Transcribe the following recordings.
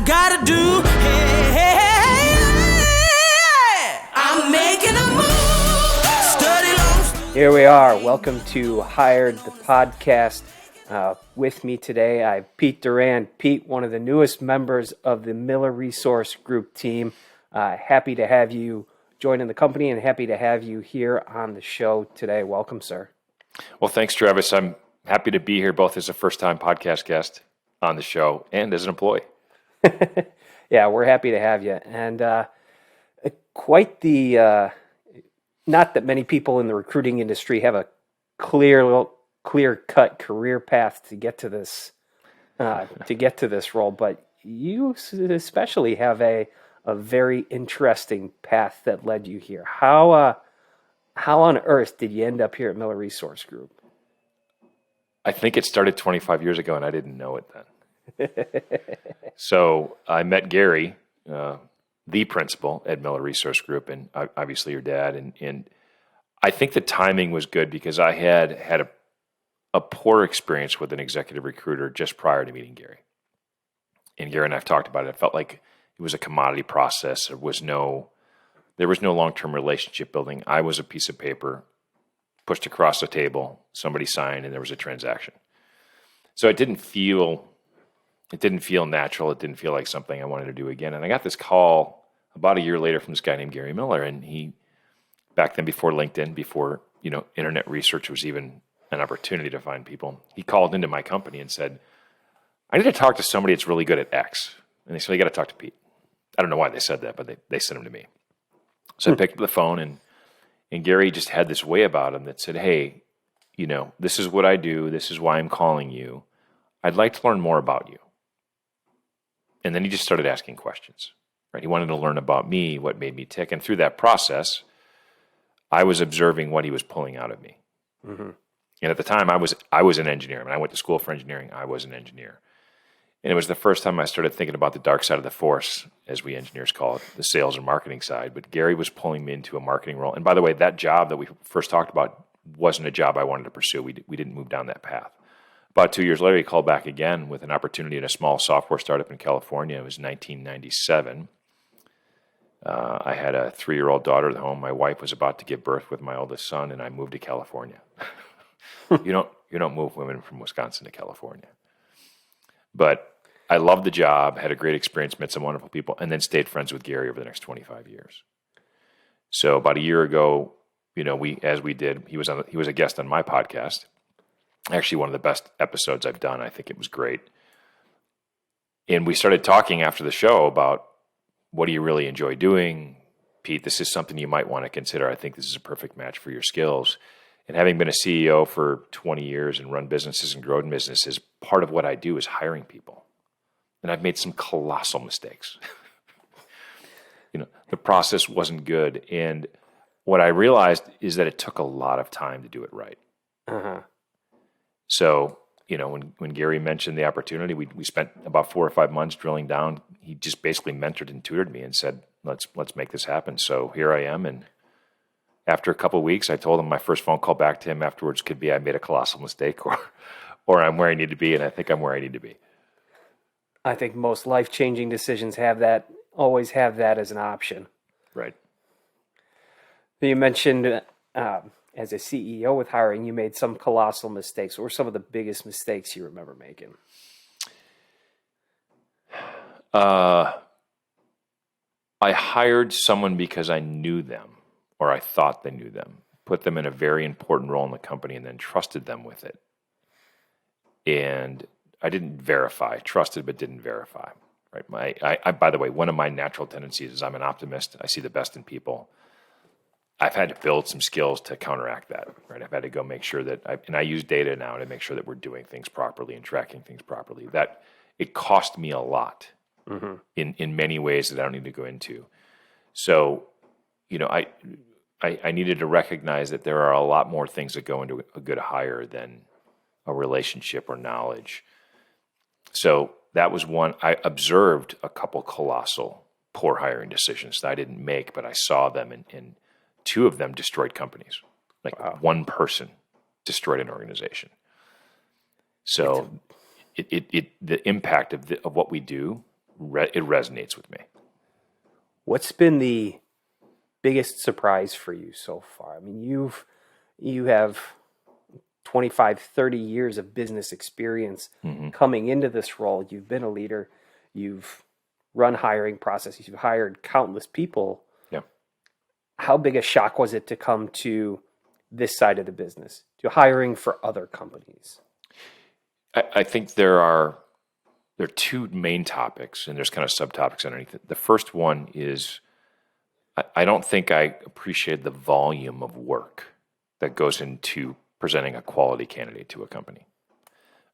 gotta do. Hey, hey, hey, hey. I'm making a move. Study long. Here we are. Welcome to Hired, the podcast. With me today, I have Pete Durand. Pete, one of the newest members of the Miller Resource Group team. Happy to have you joining the company and happy to have you here on the show today. Welcome, sir. Well, thanks, Travis. I'm happy to be here both as a first-time podcast guest on the show and as an employee. Yeah, we're happy to have you. And quite the, not that many people in the recruiting industry have a clear-cut career path to get to this role, but you especially have a very interesting path that led you here. How on earth did you end up here at Miller Resource Group? I think it started 25 years ago, and I didn't know it then. So I met Gary, the principal at Miller Resource Group, and obviously your dad. And I think the timing was good because I had a poor experience with an executive recruiter just prior to meeting Gary. And Gary and I have talked about it. It felt like it was a commodity process. There was no long-term relationship building. I was a piece of paper pushed across the table, somebody signed, and there was a transaction. So it didn't feel natural. It didn't feel like something I wanted to do again. And I got this call about a year later from this guy named Gary Miller, and he, back then before LinkedIn, before internet research was even an opportunity to find people, he called into my company and said, "I need to talk to somebody that's really good at X." And they said, "You got to talk to Pete." I don't know why they said that, but they sent him to me. So I picked up the phone, and Gary just had this way about him that said, "Hey, this is what I do. This is why I'm calling you. I'd like to learn more about you." And then he just started asking questions, right? He wanted to learn about me, what made me tick. And through that process, I was observing what he was pulling out of me. Mm-hmm. And at the time, I was an engineer. When I went to school for engineering, I was an engineer. And it was the first time I started thinking about the dark side of the force, as we engineers call it, the sales and marketing side. But Gary was pulling me into a marketing role. And by the way, that job that we first talked about wasn't a job I wanted to pursue. We didn't move down that path. About 2 years later, he called back again with an opportunity at a small software startup in California. It was 1997. I had a 3-year-old daughter at home. My wife was about to give birth with my oldest son, and I moved to California. You don't move women from Wisconsin to California. But I loved the job, had a great experience, met some wonderful people, and then stayed friends with Gary over the next 25 years. So about a year ago, he was a guest on my podcast. Actually, one of the best episodes I've done. I think it was great. And we started talking after the show about, what do you really enjoy doing? Pete, this is something you might want to consider. I think this is a perfect match for your skills. And having been a CEO for 20 years and run businesses and grown businesses, part of what I do is hiring people. And I've made some colossal mistakes. The process wasn't good. And what I realized is that it took a lot of time to do it right. Uh-huh. So, when Gary mentioned the opportunity, we spent about 4 or 5 months drilling down. He just basically mentored and tutored me and said, let's make this happen. So here I am. And after a couple of weeks, I told him my first phone call back to him afterwards could be I made a colossal mistake or I'm where I need to be, and I think I'm where I need to be. I think most life-changing decisions always have that as an option. Right. You mentioned as a CEO with hiring, you made some colossal mistakes. What were some of the biggest mistakes you remember making? I hired someone because I knew them, or I thought they knew them, put them in a very important role in the company, and then trusted them with it. And I didn't verify, trusted but didn't verify. Right? I by the way, one of my natural tendencies is I'm an optimist. I see the best in people. I've had to build some skills to counteract that. Right? I've had to go make sure that I use data now to make sure that we're doing things properly and tracking things properly. That it cost me a lot. Mm-hmm. in many ways that I don't need to go into. So, I needed to recognize that there are a lot more things that go into a good hire than a relationship or knowledge. So that was one. I observed a couple colossal poor hiring decisions that I didn't make, but I saw them, and 2 of them destroyed companies. Wow. One person destroyed an organization. So the impact of what we do it resonates with me. What's been the biggest surprise for you so far? I mean, you have 25, 30 years of business experience coming into this role. You've been a leader. You've run hiring processes. You've hired countless people. Yeah. How big a shock was it to come to this side of the business, to hiring for other companies? I think there are two main topics, and there's kind of subtopics underneath it. The first one is I don't think I appreciated the volume of work that goes into presenting a quality candidate to a company.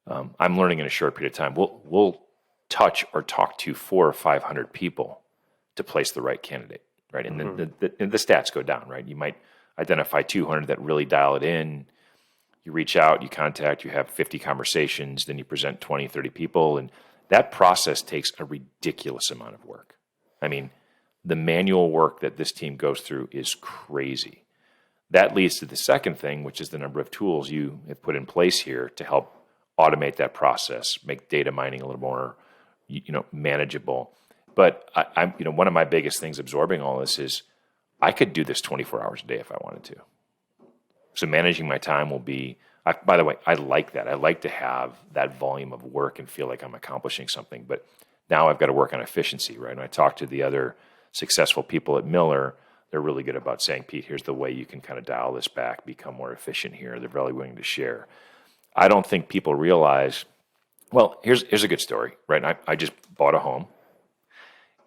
I'm learning in a short period of time. We'll touch or talk to 400 or 500 people to place the right candidate, right? And then the stats go down, right? You might identify 200 that really dial it in. You reach out, you contact, you have 50 conversations, then you present 20, 30 people, and that process takes a ridiculous amount of work. I mean, the manual work that this team goes through is crazy. That leads to the second thing, which is the number of tools you have put in place here to help automate that process, make data mining a little more, manageable. But I'm, one of my biggest things absorbing all this is I could do this 24 hours a day if I wanted to. So managing my time will be, by the way, I like that. I like to have that volume of work and feel like I'm accomplishing something. But now I've got to work on efficiency, right? When I talk to the other successful people at Miller, they're really good about saying, Pete, here's the way you can kind of dial this back, become more efficient here. They're really willing to share. I don't think people realize, well, here's a good story, right? I just bought a home.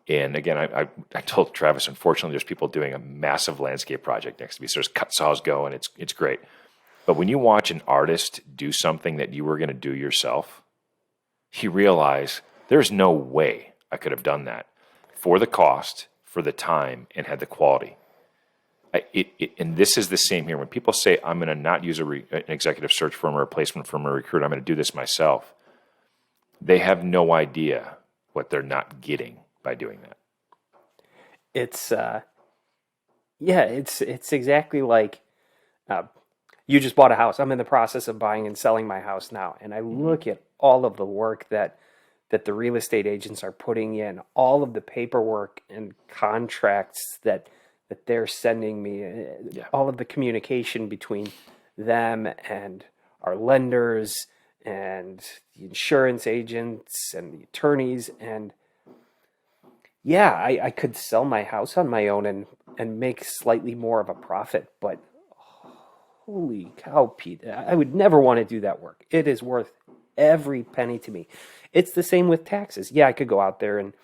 And again, I told Travis, unfortunately, there's people doing a massive landscape project next to me. So there's cut saws going. It's great. But when you watch an artist do something that you were going to do yourself, you realize there's no way I could have done that for the cost, for the time, and had the quality. And this is the same here. When people say, I'm going to not use an executive search firm or a placement firm or a recruiter, I'm going to do this myself, they have no idea what they're not getting by doing that. It's it's exactly like you just bought a house. I'm in the process of buying and selling my house now, and I look at all of the work that the real estate agents are putting in, all of the paperwork and contracts that they're sending me, all of the communication between them and our lenders and the insurance agents and the attorneys. And I could sell my house on my own and make slightly more of a profit, but holy cow, Pete, I would never want to do that work. It is worth every penny to me. It's the same with taxes. Yeah, I could go out there and,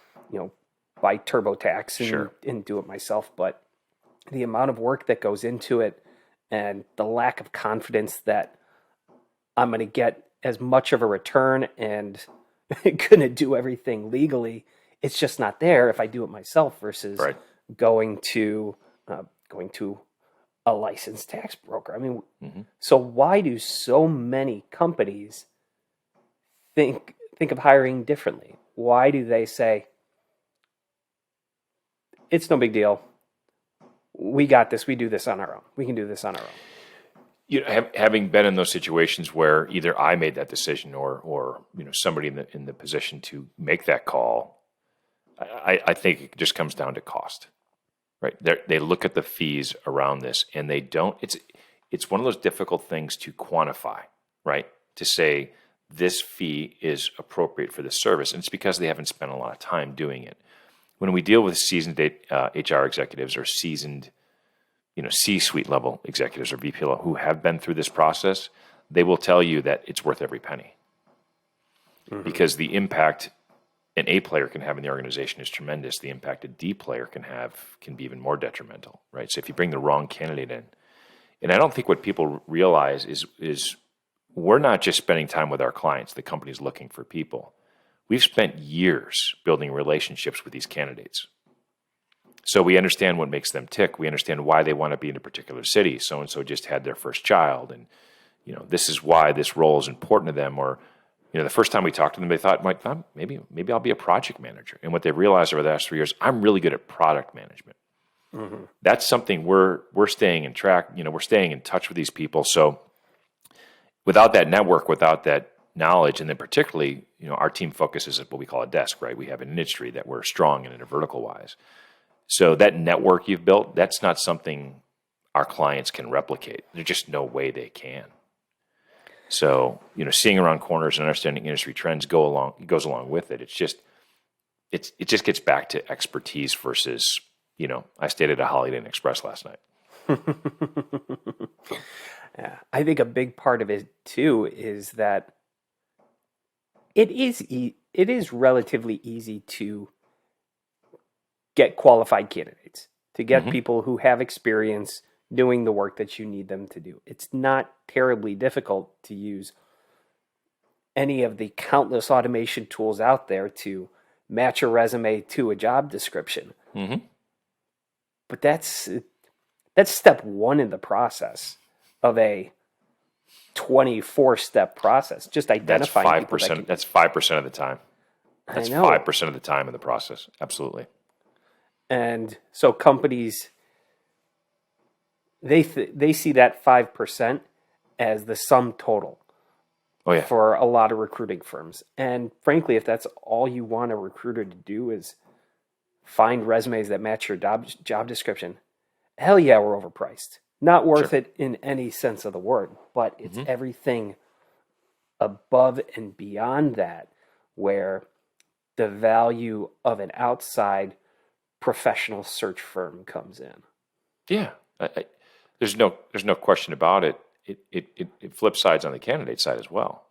buy TurboTax and do it myself, but the amount of work that goes into it and the lack of confidence that I'm going to get as much of a return and going to do everything legally, it's just not there if I do it myself versus going to a licensed tax broker. I mean, so why do so many companies think of hiring differently? Why do they say, it's no big deal, we got this, we do this on our own, we can do this on our own? Having been in those situations where either I made that decision or somebody in the position to make that call, I think it just comes down to cost, right? They look at the fees around this, and they don't. It's one of those difficult things to quantify, right? To say this fee is appropriate for this service, and it's because they haven't spent a lot of time doing it. When we deal with seasoned HR executives or seasoned, C-suite level executives or VP level who have been through this process, they will tell you that it's worth every penny because the impact an A player can have in the organization is tremendous. The impact a D player can be even more detrimental, right? So if you bring the wrong candidate in, and I don't think what people realize is we're not just spending time with our clients. The company's looking for people. We've spent years building relationships with these candidates. So we understand what makes them tick. We understand why they want to be in a particular city. So-and-so just had their first child. And, this is why this role is important to them. Or, the first time we talked to them, they thought, maybe I'll be a project manager. And what they realized over the last 3 years, I'm really good at product management. That's something we're staying in touch with these people. So without that network, without that knowledge. And then particularly, our team focuses at what we call a desk, right? We have an industry that we're strong in a vertical wise. So that network you've built, that's not something our clients can replicate. There's just no way they can. So, seeing around corners and understanding industry trends goes along with it. It just gets back to expertise versus, I stayed at a Holiday Inn Express last night. Yeah, I think a big part of it too is that it is relatively easy to get qualified candidates, to get people who have experience doing the work that you need them to do. It's not terribly difficult to use any of the countless automation tools out there to match a resume to a job description. But that's step one in the process of a 24-step process. Just identifying that's 5%. That's 5% of the time. That's 5% of the time in the process. Absolutely. And so companies, they see that 5% as the sum total. Oh, yeah. For a lot of recruiting firms. And frankly, if that's all you want a recruiter to do is find resumes that match your job description, hell yeah, we're overpriced. Not worth it in any sense of the word, but it's everything above and beyond that where the value of an outside professional search firm comes in. Yeah. There's no question about it. It flips sides on the candidate side as well.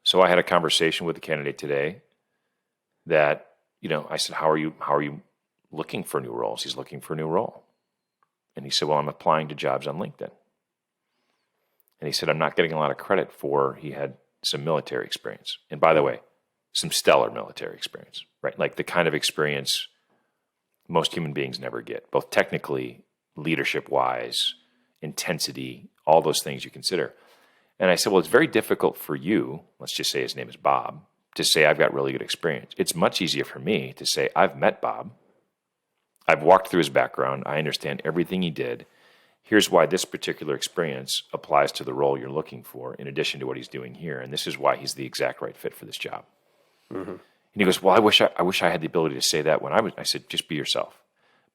So I had a conversation with the candidate today that, I said, how are you looking for new roles? He's looking for a new role. And he said, well, I'm applying to jobs on LinkedIn. And he said, I'm not getting a lot of credit for, he had some military experience. And by the way, some stellar military experience, right? Like the kind of experience most human beings never get, both technically, leadership-wise, intensity, all those things you consider. And I said, well, it's very difficult for you, let's just say his name is Bob, to say I've got really good experience. It's much easier for me to say I've met Bob. I've walked through his background. I understand everything he did. Here's why this particular experience applies to the role you're looking for in addition to what he's doing here. And this is why he's the exact right fit for this job. And he goes, well, I wish I had the ability to say that when I said, just be yourself,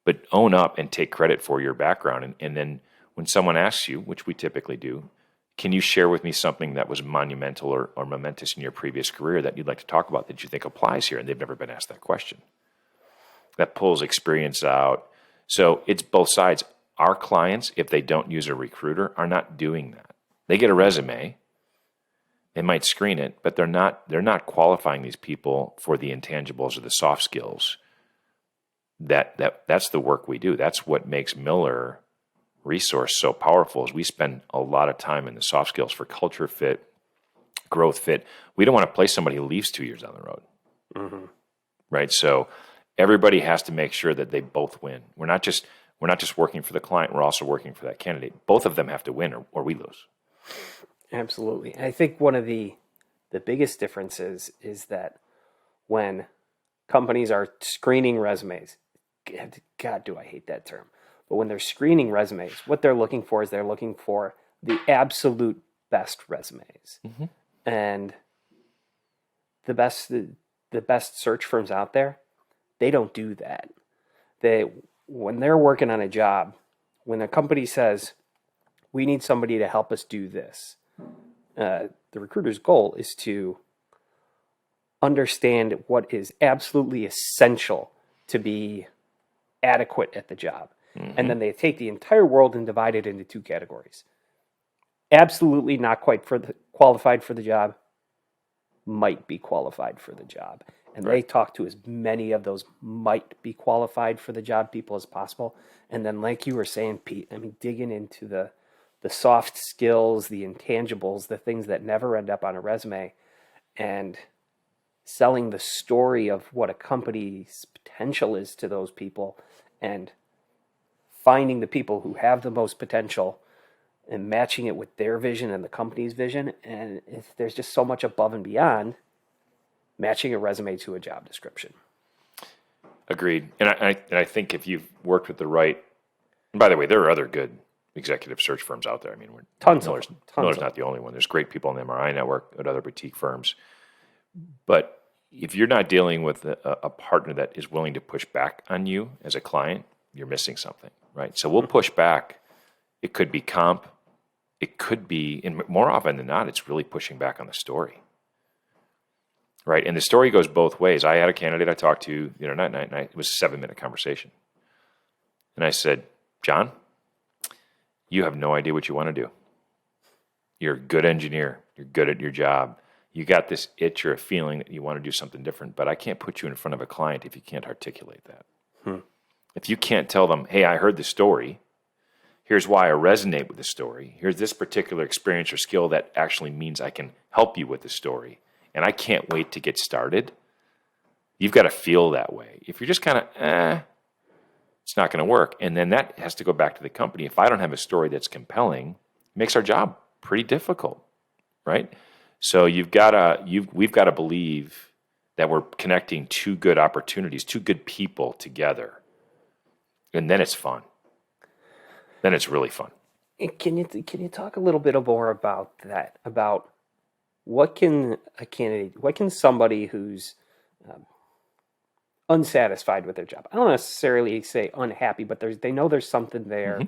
but own up and take credit for your background. And then when someone asks you, which we typically do, can you share with me something that was monumental or momentous in your previous career that you'd like to talk about that you think applies here? And they've never been asked that question. That pulls experience out. So it's both sides. Our clients, if they don't use a recruiter, are not doing that. They get a resume, they might screen it, but they're not qualifying these people for the intangibles or the soft skills. That's the work we do. That's what makes Miller Resource so powerful is we spend a lot of time in the soft skills for culture fit, growth fit. We don't want to place somebody who leaves 2 years down the road. Right? So everybody has to make sure that they both win. We're not just working for the client, we're also working for that candidate. Both of them have to win or we lose. Absolutely. I think one of the biggest differences is that when companies are screening resumes, God, do I hate that term. But when they're screening resumes, what they're looking for is they're looking for the absolute best resumes. And the best search firms out there, they don't do that. When they're working on a job, when a company says, we need somebody to help us do this, the recruiter's goal is to understand what is absolutely essential to be adequate at the job. And then they take the entire world and divide it into two categories. Absolutely not quite qualified for the job, might be qualified for the job. And they talk to as many of those might be qualified for the job people as possible. And then like you were saying, Pete, I mean, digging into the soft skills, the intangibles, the things that never end up on a resume, and selling the story of what a company's potential is to those people, and finding the people who have the most potential and matching it with their vision and the company's vision. And there's just so much above and beyond matching a resume to a job description. Agreed. And I think if you've worked with the right, and by the way, there are other good executive search firms out there. I mean, Tons of Miller's, them. Miller's not the only one. There's great people in the MRI network at other boutique firms. But if you're not dealing with a partner that is willing to push back on you as a client, you're missing something, right? So we'll push back. It could be comp. It could be, and more often than not, it's really pushing back on the story, right? And the story goes both ways. I had a candidate I talked to the other night, and it was a 7-minute conversation. And I said, John, you have no idea what you want to do. You're a good engineer. You're good at your job. You got this itch or a feeling that you want to do something different, but I can't put you in front of a client if you can't articulate that. If you can't tell them, hey, I heard the story. Here's why I resonate with the story. Here's this particular experience or skill that actually means I can help you with the story. And I can't wait to get started. You've got to feel that way. If you're just kind of, it's not going to work. And then that has to go back to the company. If I don't have a story that's compelling, it makes our job pretty difficult, right? So we've got to believe that we're connecting two good opportunities, two good people together. And then it's fun. Then it's really fun. Can you talk a little bit more about that? About what can somebody who's unsatisfied with their job, I don't necessarily say unhappy, but they know there's something there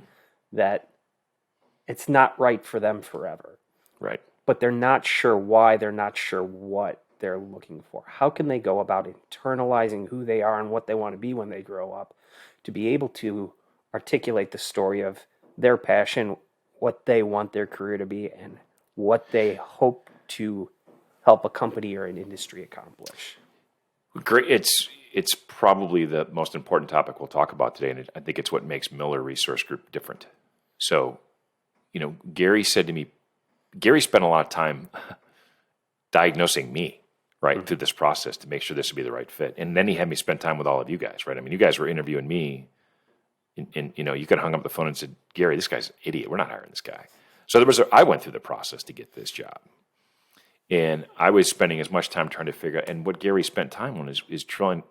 that it's not right for them forever. Right. But they're not sure why, they're not sure what they're looking for. How can they go about internalizing who they are and what they want to be when they grow up to be able to articulate the story of their passion, what they want their career to be, and what they hope to help a company or an industry accomplish? Great. It's probably the most important topic we'll talk about today, and I think it's what makes Miller Resource Group different. So, Gary said to me, Gary spent a lot of time diagnosing me, right, through this process to make sure this would be the right fit. And then he had me spend time with all of you guys, right? I mean, you guys were interviewing me, and you could have hung up the phone and said, Gary, this guy's an idiot. We're not hiring this guy. So I went through the process to get this job. And I was spending as much time trying to figure out, and what Gary spent time on is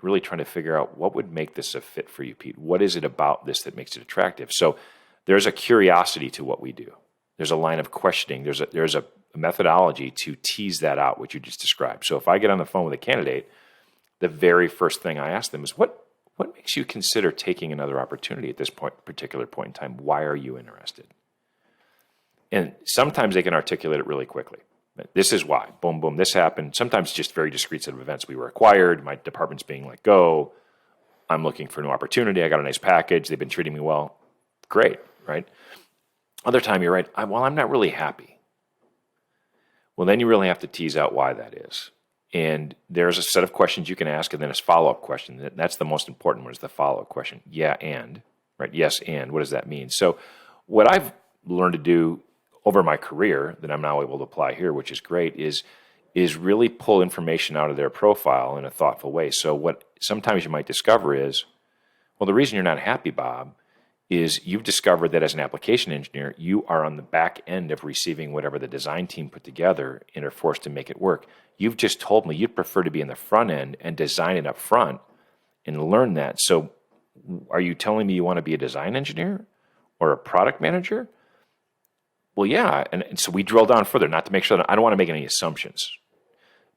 really trying to figure out what would make this a fit for you, Pete. What is it about this that makes it attractive? So there's a curiosity to what we do. There's a line of questioning. There's a methodology to tease that out, what you just described. So if I get on the phone with a candidate, the very first thing I ask them is, what makes you consider taking another opportunity at this particular point in time? Why are you interested? And sometimes they can articulate it really quickly. This is why. Boom, boom, this happened. Sometimes just very discrete set of events. We were acquired. My department's being let go. I'm looking for a new opportunity. I got a nice package. They've been treating me well. Great, right? Other time, you're right. I'm not really happy. Well, then you really have to tease out why that is. And there's a set of questions you can ask, and then a follow-up question. That's the most important one, is the follow-up question. Yeah, and, right? Yes, and. What does that mean? So what I've learned to do over my career that I'm now able to apply here, which is great, is really pull information out of their profile in a thoughtful way. So what sometimes you might discover is, well, the reason you're not happy, Bob, is you've discovered that as an application engineer, you are on the back end of receiving whatever the design team put together and are forced to make it work. You've just told me you'd prefer to be in the front end and design it up front and learn that. So are you telling me you want to be a design engineer or a product manager? Well, yeah. And so we drill down further, not to make sure that I don't want to make any assumptions,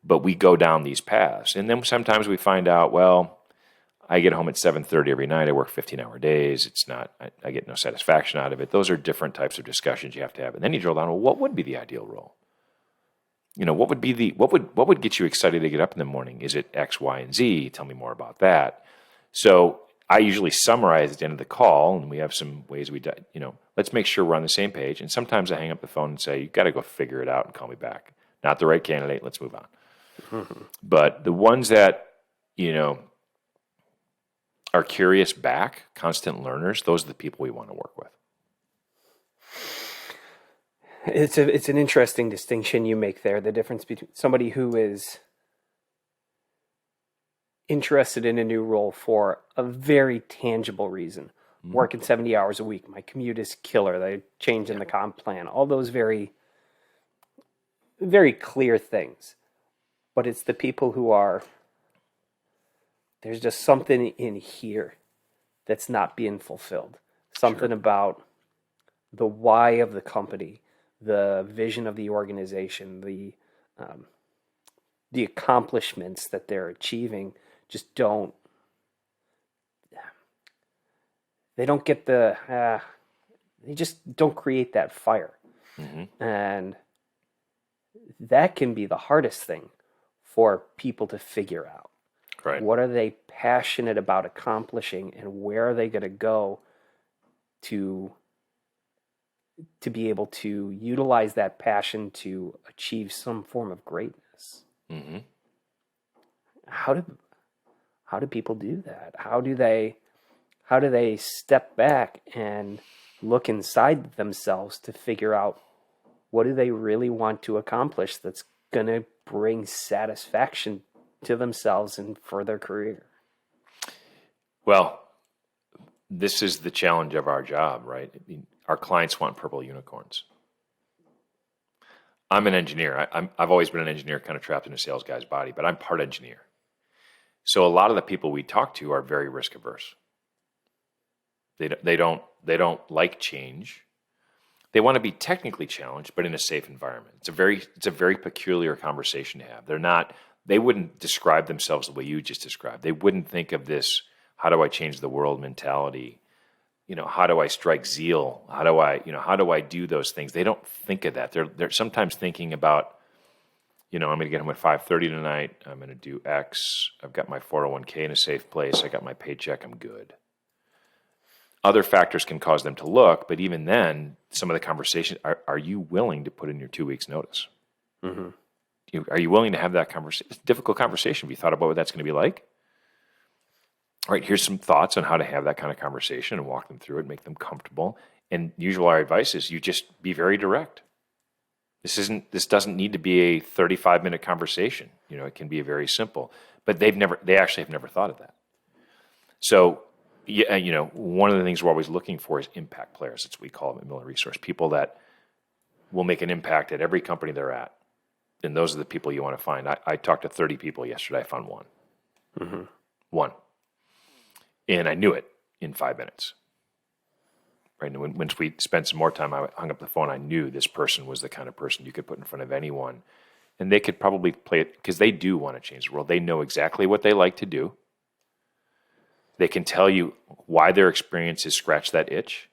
but we go down these paths. And then sometimes we find out, well, I get home at 7:30 every night. I work 15-hour days. It's not, I get no satisfaction out of it. Those are different types of discussions you have to have. And then you drill down, well, what would be the ideal role? What would get you excited to get up in the morning? Is it X, Y, and Z? Tell me more about that. So I usually summarize at the end of the call, and we have some ways let's make sure we're on the same page. And sometimes I hang up the phone and say, you've got to go figure it out and call me back. Not the right candidate. Let's move on. But the ones that, are curious back, constant learners, those are the people we want to work with. It's an interesting distinction you make there, the difference between somebody who is interested in a new role for a very tangible reason. Working 70 hours a week, my commute is killer, the change in the comp plan, all those very, very clear things. But it's the people who are, there's just something in here that's not being fulfilled. Something about the why of the company, the vision of the organization, the accomplishments that they're achieving just don't get they just don't create that fire. And that can be the hardest thing for people to figure out. Right. What are they passionate about accomplishing, and where are they going to go to be able to utilize that passion to achieve some form of greatness? How do people do that? How do they step back and look inside themselves to figure out what do they really want to accomplish that's going to bring satisfaction to themselves and for their career? Well, this is the challenge of our job, right? I mean, our clients want purple unicorns. I'm an engineer. I've always been an engineer, kind of trapped in a sales guy's body, but I'm part engineer. So a lot of the people we talk to are very risk averse. They don't like change. They want to be technically challenged, but in a safe environment. It's a very peculiar conversation to have. They wouldn't describe themselves the way you just described. They wouldn't think of this, how do I change the world mentality? How do I strike zeal? How do I do those things? They don't think of that. They're sometimes thinking about, I'm going to get home at 5:30 tonight. I'm going to do X. I've got my 401k in a safe place. I got my paycheck. I'm good. Other factors can cause them to look, but even then, some of the conversation, are you willing to put in your 2 weeks notice? Are you willing to have that conversation? It's a difficult conversation. Have you thought about what that's going to be like? All right, here's some thoughts on how to have that kind of conversation and walk them through it, make them comfortable. And usually our advice is you just be very direct. This doesn't need to be a 35-minute conversation. It can be very simple. But they actually have never thought of that. So, one of the things we're always looking for is impact players. That's what we call them at Miller Resource. People that will make an impact at every company they're at. And those are the people you want to find. I talked to 30 people yesterday. I found one. One. And I knew it in 5 minutes. Right? And once we spent some more time, I hung up the phone. I knew this person was the kind of person you could put in front of anyone. And they could probably play it because they do want to change the world. They know exactly what they like to do. They can tell you why their experience has scratched that itch.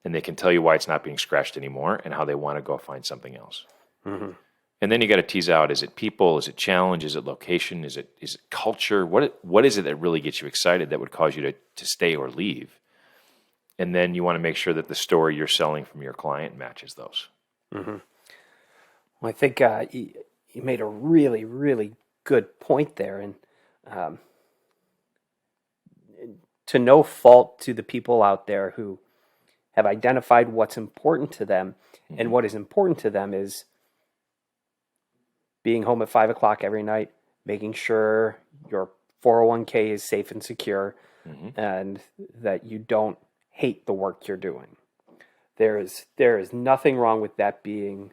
And they can tell you why it's not being scratched anymore and how they want to go find something else. And then you got to tease out, is it people, is it challenge, is it location, is it culture? What is it that really gets you excited that would cause you to stay or leave? And then you want to make sure that the story you're selling from your client matches those. Well, I think you made a really, really good point there. And to no fault to the people out there who have identified what's important to them. And what is important to them is being home at 5 o'clock every night, making sure your 401k is safe and secure, and that you don't hate the work you're doing. There is nothing wrong with that being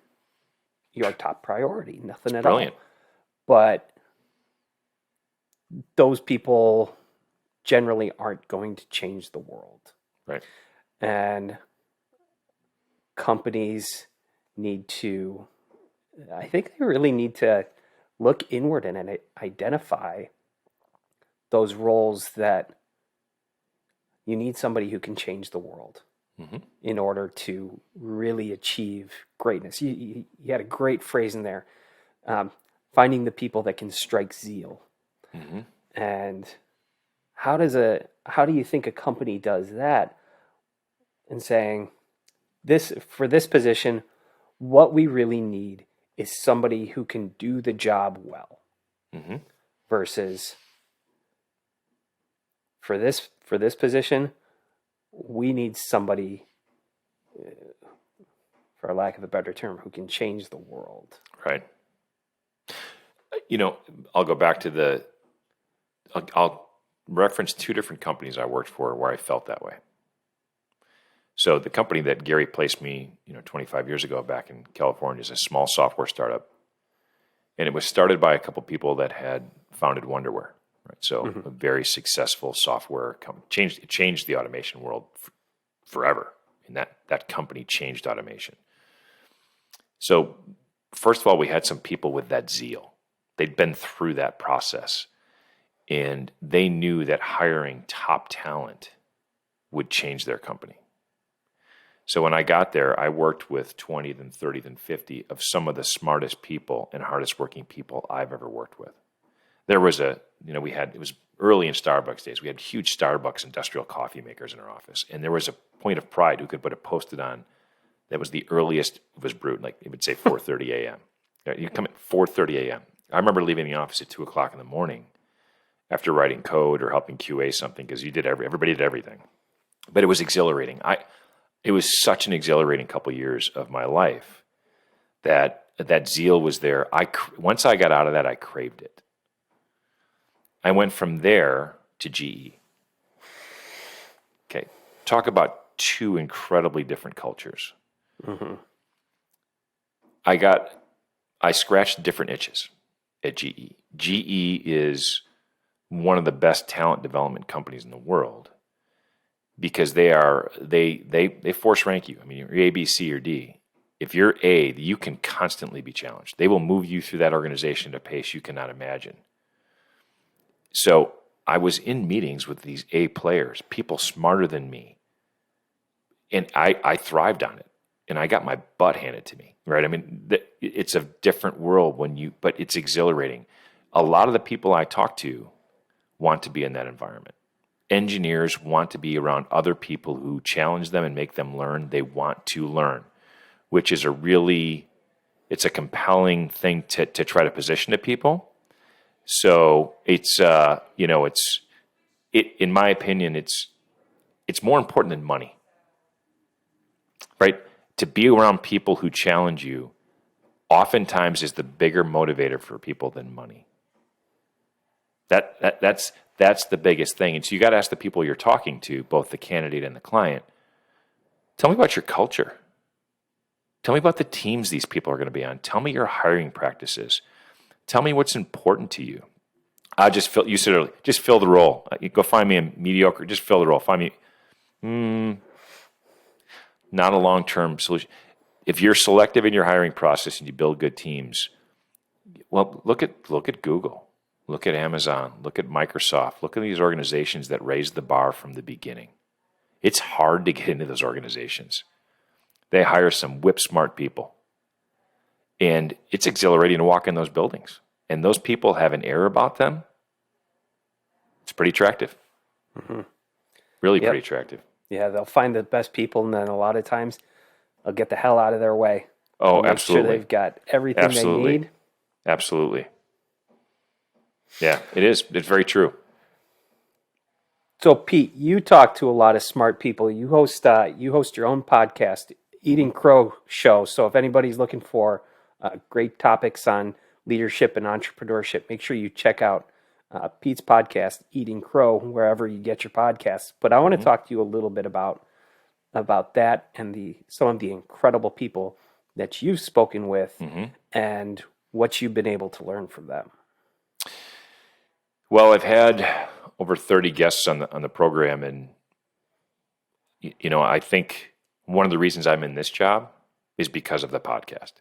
your top priority, nothing at all. But those people generally aren't going to change the world. Right. And companies I think they really need to look inward and identify those roles that you need somebody who can change the world in order to really achieve greatness. You had a great phrase in there, finding the people that can strike zeal. And how do you think a company does that? And saying, for this position, what we really need is somebody who can do the job well, versus for this position, we need somebody, for lack of a better term, who can change the world. Right. I'll go back to I'll reference two different companies I worked for where I felt that way. So the company that Gary placed me, 25 years ago back in California is a small software startup. And it was started by a couple people that had founded Wonderware. Right? So a very successful software company. It changed the automation world forever and that company changed automation. So first of all, we had some people with that zeal. They'd been through that process, and they knew that hiring top talent would change their company. So when I got there, I worked with 20, then 30, then 50 of some of the smartest people and hardest working people I've ever worked with. There was it was early in Starbucks days. We had huge Starbucks industrial coffee makers in our office. And there was a point of pride who could put a Post-it on that was the earliest it was brewed. Like it would say 4:30 a.m. You come at 4:30 a.m. I remember leaving the office at 2 o'clock in the morning after writing code or helping QA something because everybody did everything. But it was exhilarating. It was such an exhilarating couple years of my life that zeal was there. Once I got out of that, I craved it. I went from there to GE. Okay, talk about two incredibly different cultures. Mm-hmm. I scratched different itches at GE. GE is one of the best talent development companies in the world because they force rank you. I mean, you're A, B, C, or D. If you're A, you can constantly be challenged. They will move you through that organization at a pace you cannot imagine. So I was in meetings with these A players, people smarter than me, and I thrived on it. And I got my butt handed to me, right? I mean, it's a different world but it's exhilarating. A lot of the people I talk to want to be in that environment. Engineers want to be around other people who challenge them and make them learn. They want to learn, which is it's a compelling thing to try to position to people. So in my opinion, it's more important than money, right? To be around people who challenge you oftentimes is the bigger motivator for people than money. That's the biggest thing. And so you got to ask the people you're talking to, both the candidate and the client, tell me about your culture. Tell me about the teams these people are going to be on. Tell me your hiring practices. Tell me what's important to you. Just fill the role. You go find me a mediocre, just fill the role. Find me, not a long-term solution. If you're selective in your hiring process and you build good teams, well, look at Google, look at Amazon, look at Microsoft, look at these organizations that raised the bar from the beginning. It's hard to get into those organizations. They hire some whip-smart people. And it's exhilarating to walk in those buildings. And those people have an air about them. It's pretty attractive. Mm-hmm. Really pretty attractive. Yeah, they'll find the best people, and then a lot of times they'll get the hell out of their way. Oh, absolutely. Make sure they've got everything they need. Absolutely. Yeah, it is. It's very true. So, Pete, you talk to a lot of smart people. You host your own podcast, Eating Crow Show. So if anybody's looking for great topics on leadership and entrepreneurship, make sure you check out Pete's podcast, Eating Crow, wherever you get your podcasts. But I want to talk to you a little bit about that and some of the incredible people that you've spoken with and what you've been able to learn from them. Well, I've had over 30 guests on the program, and I think one of the reasons I'm in this job is because of the podcast.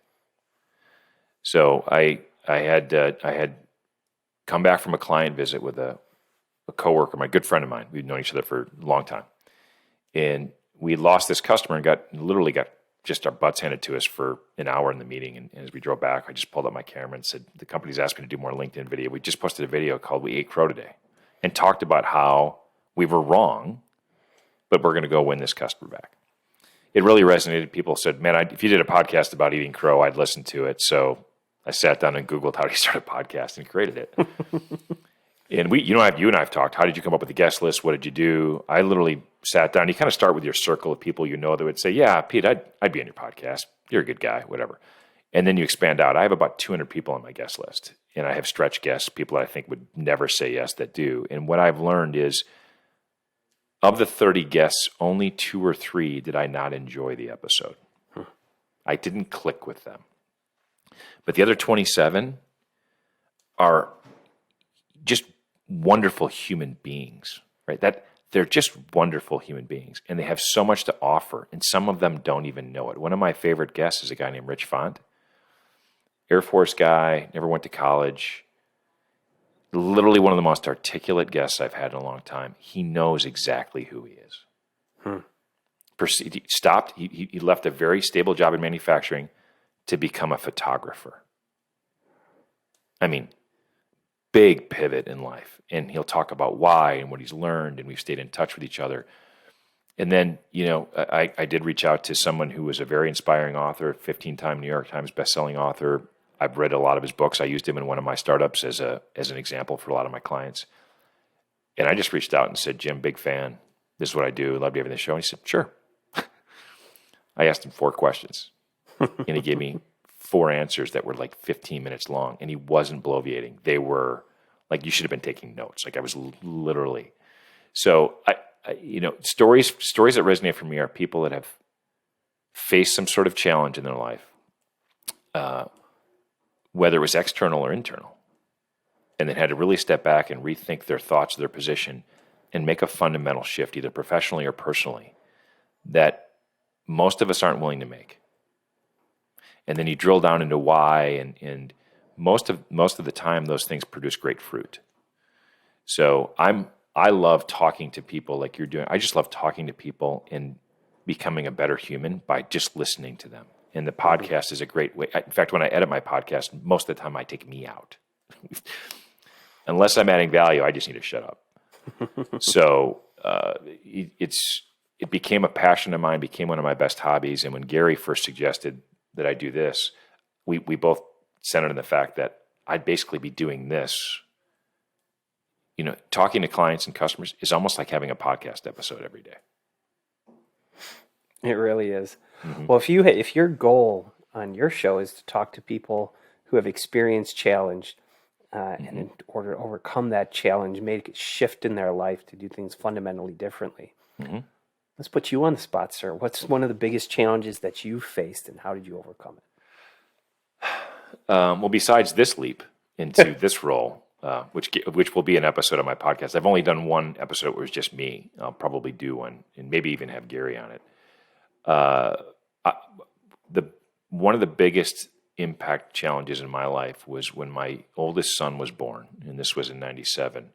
So I had come back from a client visit with a coworker, my good friend of mine. We'd known each other for a long time, and we lost this customer and got just our butts handed to us for an hour in the meeting. And as we drove back, I just pulled up my camera and said, the company's asked me to do more LinkedIn video. We just posted a video called We Ate Crow Today and talked about how we were wrong, but we're going to go win this customer back. It really resonated. People said, man, if you did a podcast about eating crow, I'd listen to it. So I sat down and Googled how to start a podcast and created it. And you and I have talked. How did you come up with the guest list? What did you do? I literally sat down. You kind of start with your circle of people that would say, yeah, Pete, I'd be on your podcast. You're a good guy, whatever. And then you expand out. I have about 200 people on my guest list. And I have stretch guests, people that I think would never say yes that do. And what I've learned is, of the 30 guests, only 2 or 3 did I not enjoy the episode. I didn't click with them. But the other 27 are just wonderful human beings, right? they're just wonderful human beings, and they have so much to offer, and some of them don't even know it. One of my favorite guests is a guy named Rich Font, Air Force guy, never went to college, literally one of the most articulate guests I've had in a long time. He knows exactly who he is. He stopped, he left a very stable job in manufacturing to become a photographer. I mean, big pivot in life. And he'll talk about why and what he's learned, and we've stayed in touch with each other. And then, I did reach out to someone who was a very inspiring author, 15-time New York Times bestselling author. I've read a lot of his books. I used him in one of my startups as an example for a lot of my clients. And I just reached out and said, Jim, big fan. This is what I do. Love to have you on the show. And he said, sure. I asked him 4 questions, and he gave me 4 answers that were like 15 minutes long, and he wasn't bloviating. They were like, you should have been taking notes. Like I was literally. So stories that resonate for me are people that have faced some sort of challenge in their life, whether it was external or internal, and then had to really step back and rethink their thoughts, their position, and make a fundamental shift, either professionally or personally, that most of us aren't willing to make. And then you drill down into why, and most of the time, those things produce great fruit. So I love talking to people like you're doing. I just love talking to people and becoming a better human by just listening to them. And the podcast is a great way. In fact, when I edit my podcast, most of the time I take me out. Unless I'm adding value, I just need to shut up. So it became a passion of mine, became one of my best hobbies. And when Gary first suggested that I do this, we both centered on the fact that I'd basically be doing this. Talking to clients and customers is almost like having a podcast episode every day. It really is. Mm-hmm. Well, if your goal on your show is to talk to people who have experienced challenge, and in order to overcome that challenge, make a shift in their life to do things fundamentally differently. Mm-hmm. Let's put you on the spot, sir. What's one of the biggest challenges that you faced, and how did you overcome it? Well, besides this leap into this role, which will be an episode of my podcast. I've only done one episode where it's just me. I'll probably do one, and maybe even have Gary on it. One of the biggest impact challenges in my life was when my oldest son was born, and this was in 97.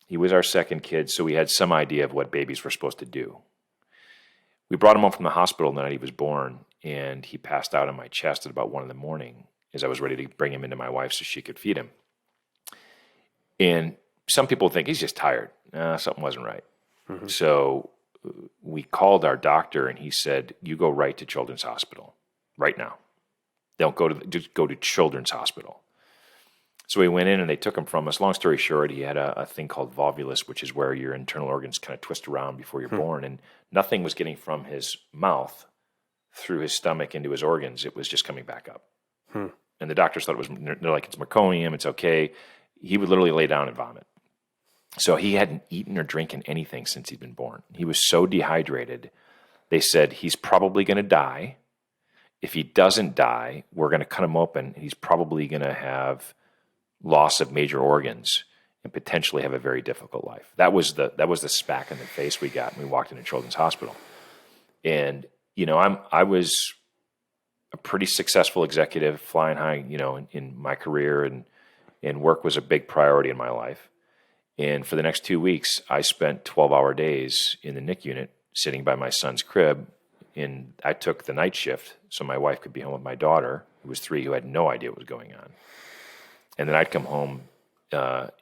He was our second kid, so we had some idea of what babies were supposed to do. We brought him home from the hospital the night he was born, and he passed out on my chest at about 1 a.m. as I was ready to bring him into my wife so she could feed him. And some people think he's just tired. Something wasn't right. Mm-hmm. So we called our doctor, and he said, you go right to Children's Hospital right now. Just go to Children's Hospital. So we went in, and they took him from us. Long story short, he had a thing called volvulus, which is where your internal organs kind of twist around before you're born, and nothing was getting from his mouth through his stomach into his organs. It was just coming back up. And the doctors thought they're like, it's meconium, it's okay. He would literally lay down and vomit. So he hadn't eaten or drinking anything since he'd been born. He was so dehydrated. They said, he's probably going to die. If he doesn't die, we're going to cut him open. He's probably going to have loss of major organs and potentially have a very difficult life. That was the smack in the face we got when we walked into Children's Hospital. And, I was a pretty successful executive, flying high, in my career, and work was a big priority in my life. And for the next 2 weeks, I spent 12-hour days in the NIC unit sitting by my son's crib, and I took the night shift so my wife could be home with my daughter, who was 3, who had no idea what was going on. And then I'd come home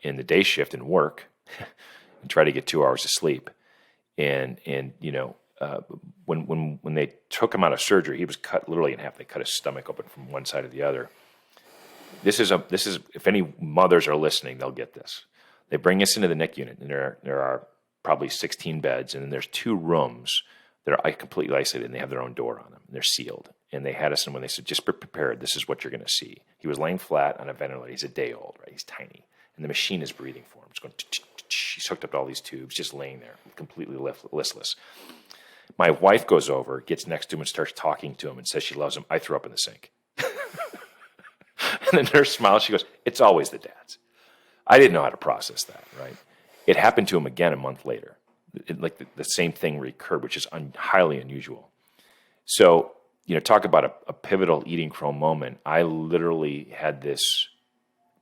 in the day shift and work and try to get 2 hours of sleep. And when they took him out of surgery, he was cut literally in half. They cut his stomach open from one side to the other. This is if any mothers are listening, they'll get this. They bring us into the NIC unit, and there are probably 16 beds, and then there's 2 rooms that are completely isolated, and they have their own door on them, and they're sealed. And they had us in when they said, just be prepared. This is what you're going to see. He was laying flat on a ventilator. He's a day old, right? He's tiny. And the machine is breathing for him. It's going, he's hooked up to all these tubes, just laying there, completely listless. My wife goes over, gets next to him, and starts talking to him and says she loves him. I threw up in the sink. And the nurse smiles. She goes, it's always the dads. I didn't know how to process that, right? It happened to him again a month later. Like the same thing recurred, which is highly unusual. So, talk about a pivotal eating crow moment. I literally had this.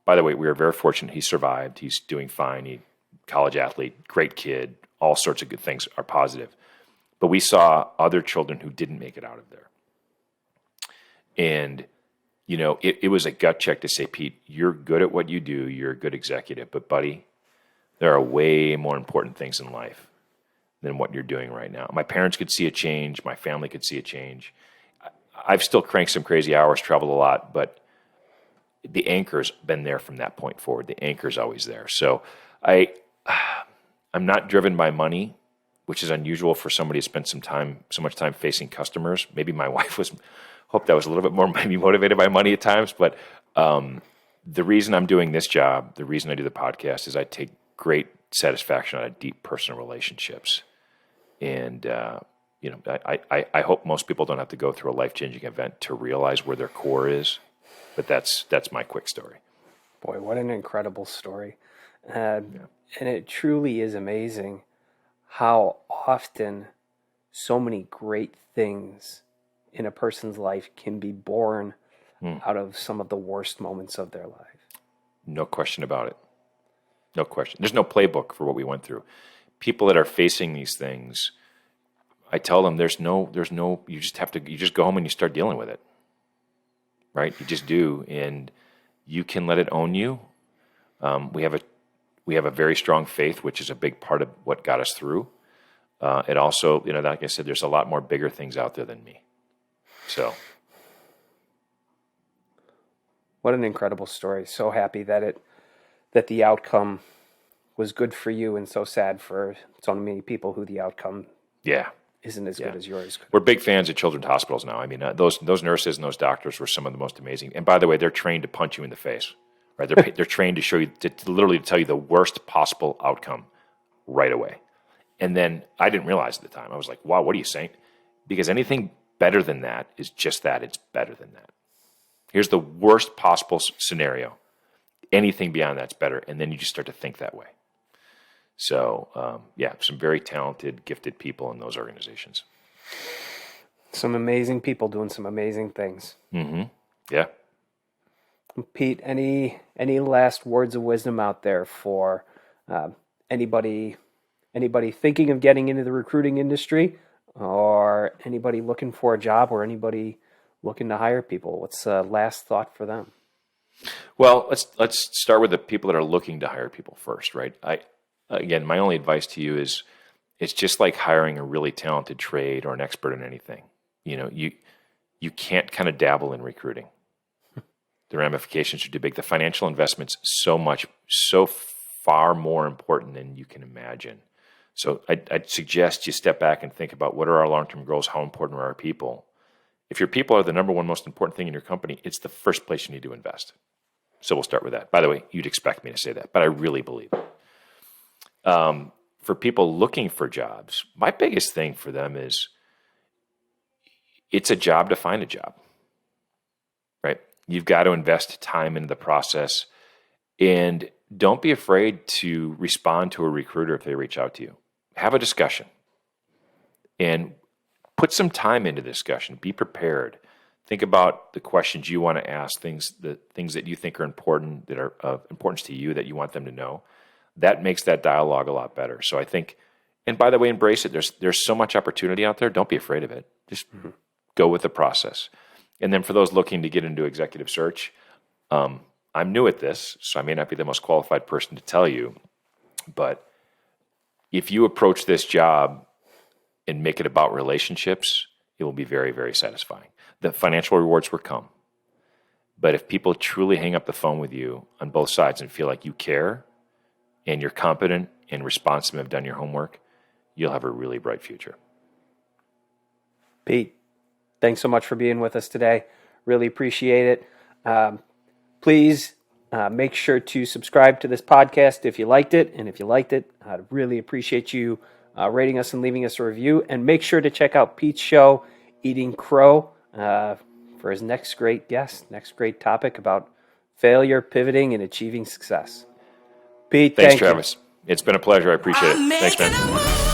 By the way, we were very fortunate. He survived. He's doing fine. College athlete, great kid. All sorts of good things are positive. But we saw other children who didn't make it out of there. And, it was a gut check to say, Pete, you're good at what you do. You're a good executive. But, buddy, there are way more important things in life than what you're doing right now. My parents could see a change. My family could see a change. I've still cranked some crazy hours, traveled a lot, but the anchor's been there from that point forward. The anchor's always there. So I'm not driven by money, which is unusual for somebody to spend so much time facing customers. Maybe my wife hoped I was a little bit more maybe motivated by money at times, but the reason I'm doing this job, the reason I do the podcast is I take great satisfaction out of deep personal relationships. And, I hope most people don't have to go through a life-changing event to realize where their core is. But that's my quick story. Boy, what an incredible story. And it truly is amazing how often so many great things in a person's life can be born out of some of the worst moments of their life. No question about it. No question. There's no playbook for what we went through. People that are facing these things, I tell them there's no, you just go home and you start dealing with it. Right? You just do. And you can let it own you. We have a very strong faith, which is a big part of what got us through. It also, like I said, there's a lot more bigger things out there than me. So. What an incredible story. So happy that the outcome was good for you and so sad for so many people who the outcome isn't as good as yours. We're big fans of children's hospitals now. I mean, those nurses and those doctors were some of the most amazing. And by the way, they're trained to punch you in the face, right? They're trained to show you, to literally tell you the worst possible outcome right away. And then I didn't realize at the time. I was like, wow, what are you saying? Because anything better than that is just that. It's better than that. Here's the worst possible scenario. Anything beyond that's better. And then you just start to think that way. So, some very talented, gifted people in those organizations. Some amazing people doing some amazing things. Mm-hmm. Yeah. Pete, any last words of wisdom out there for anybody thinking of getting into the recruiting industry, or anybody looking for a job, or anybody looking to hire people? What's the last thought for them? Well, let's start with the people that are looking to hire people first, right? Again, my only advice to you is it's just like hiring a really talented trade or an expert in anything. You can't kind of dabble in recruiting. The ramifications are too big. The financial investment's so far more important than you can imagine. So I'd suggest you step back and think about what are our long-term goals, how important are our people. If your people are the number one most important thing in your company, it's the first place you need to invest. So we'll start with that. By the way, you'd expect me to say that, but I really believe it. For people looking for jobs, my biggest thing for them is it's a job to find a job, right? You've got to invest time into the process, and don't be afraid to respond to a recruiter if they reach out to you. Have a discussion and put some time into the discussion. Be prepared. Think about the questions you want to ask, things that you think are important, that are of importance to you, that you want them to know. That makes that dialogue a lot better. So I think, and by the way, embrace it. There's so much opportunity out there. Don't be afraid of it. Just go with the process. And then for those looking to get into executive search, I'm new at this, so I may not be the most qualified person to tell you, but if you approach this job and make it about relationships, it will be very, very satisfying. The financial rewards will come. But if people truly hang up the phone with you on both sides and feel like you care and you're competent and responsive and have done your homework, you'll have a really bright future. Pete, thanks so much for being with us today. Really appreciate it. Please make sure to subscribe to this podcast if you liked it. And if you liked it, I'd really appreciate you rating us and leaving us a review. And make sure to check out Pete's show, Eating Crow, for his next great guest, next great topic about failure, pivoting, and achieving success. Pete, thanks, thank you. Travis. It's been a pleasure. I appreciate I'm it. Thanks, making man. a move.